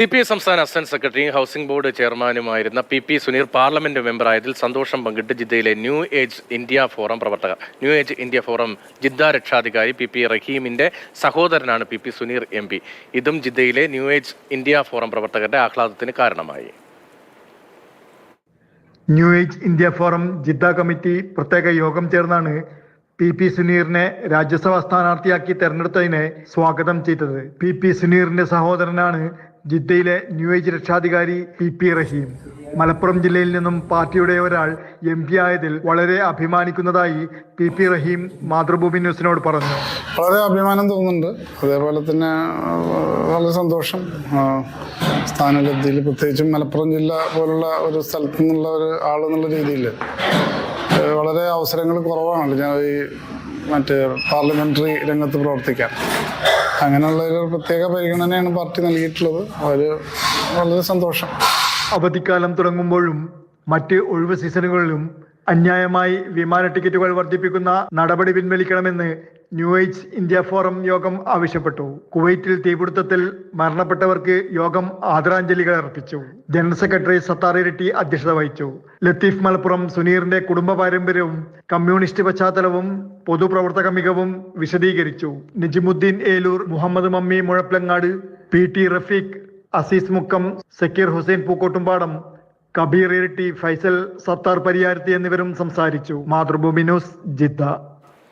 CPI സംസ്ഥാന assistant സെക്രട്ടറിയും housing board ചെയർമാനുമായിരുന്ന PP സുനീർ പാർലമെന്റ് മെമ്പറായതിൽ സന്തോഷം പങ്കിട്ട് ജിദ്ദയിലെ ന്യൂ ഏജ് ഇന്ത്യ ഫോറം പ്രവർത്തകർ. New age India forum Jeddah രക്ഷാധികാരി PP റഹീമിന്റെ സഹോദരനാണ് PP സുനീർ MP. ഇതും ജിദ്ദയിലെ ന്യൂ ഏജ് ഇന്ത്യ ഫോറം പ്രവർത്തകരുടെ ആഹ്ലാദത്തിന് കാരണമായി. New age India forum Jeddah committee പ്രത്യേക യോഗം ചേർന്നാണ് PP സുനീറിനെ രാജ്യസഭാ സ്ഥാനാർത്ഥിയാക്കി തെരഞ്ഞെടുത്തതിനെ സ്വാഗതം ചെയ്തത്. PP സുനീറിന്റെ സഹോദരനാണ് ജിദ്ദയിലെ ന്യൂ ഏജ് രക്ഷാധികാരി PP റഹീം. മലപ്പുറം ജില്ലയിൽ നിന്നും പാർട്ടിയുടെ ഒരാൾ MP ആയതിൽ വളരെ അഭിമാനിക്കുന്നതായി PP റഹീം മാതൃഭൂമി ന്യൂസിനോട് പറഞ്ഞു. വളരെ അഭിമാനം തോന്നുന്നുണ്ട്. അതേപോലെ തന്നെ വളരെ സന്തോഷം. സ്ഥാനലബ്ധിയിൽ പ്രത്യേകിച്ചും മലപ്പുറം ജില്ല പോലുള്ള ഒരു സ്ഥലത്തു നിന്നുള്ള ഒരു ആളെന്നുള്ള രീതിയിൽ വളരെ അവസരങ്ങൾ കുറവാണല്ലോ ഞാൻ ഈ പാർലമെന്ററി രംഗത്ത് പ്രവർത്തിക്കാൻ. അങ്ങനെയുള്ള ഒരു പ്രത്യേക പരിഗണനയാണ് പാർട്ടി നൽകിയിട്ടുള്ളത്. വളരെ സന്തോഷം. അവധിക്കാലം തുടങ്ങുമ്പോഴും മറ്റ് ഒഴിവ് സീസണുകളിലും അന്യായമായി വിമാന ടിക്കറ്റുകൾ വർദ്ധിപ്പിക്കുന്ന നടപടി പിൻവലിക്കണമെന്ന് ന്യൂ ഏജ് ഇന്ത്യ ഫോറം യോഗം ആവശ്യപ്പെട്ടു. കുവൈറ്റിൽ തീപിടുത്തത്തിൽ മരണപ്പെട്ടവർക്ക് യോഗം ആദരാഞ്ജലികൾ അർപ്പിച്ചു. ജനറൽ സെക്രട്ടറി സത്താർ ഇരട്ടി അധ്യക്ഷത വഹിച്ചു. ലത്തീഫ് മലപ്പുറം സുനീറിന്റെ കുടുംബ പാരമ്പര്യവും കമ്മ്യൂണിസ്റ്റ് പശ്ചാത്തലവും പൊതുപ്രവർത്തക മികവും വിശദീകരിച്ചു. നജിമുദ്ദീൻ ഏലൂർ, മുഹമ്മദ് മമ്മി മുഴപ്പിലങ്ങാട്, PT റഫീഖ്, അസീസ് മുക്കം, സക്കീർ ഹുസൈൻ പൂക്കോട്ടുംപാടം, കബീർ ഇരട്ടി, ഫൈസൽ സത്താർ പരിയാരത്തി എന്നിവരും സംസാരിച്ചു. Mathrubhumi news, Jeddah.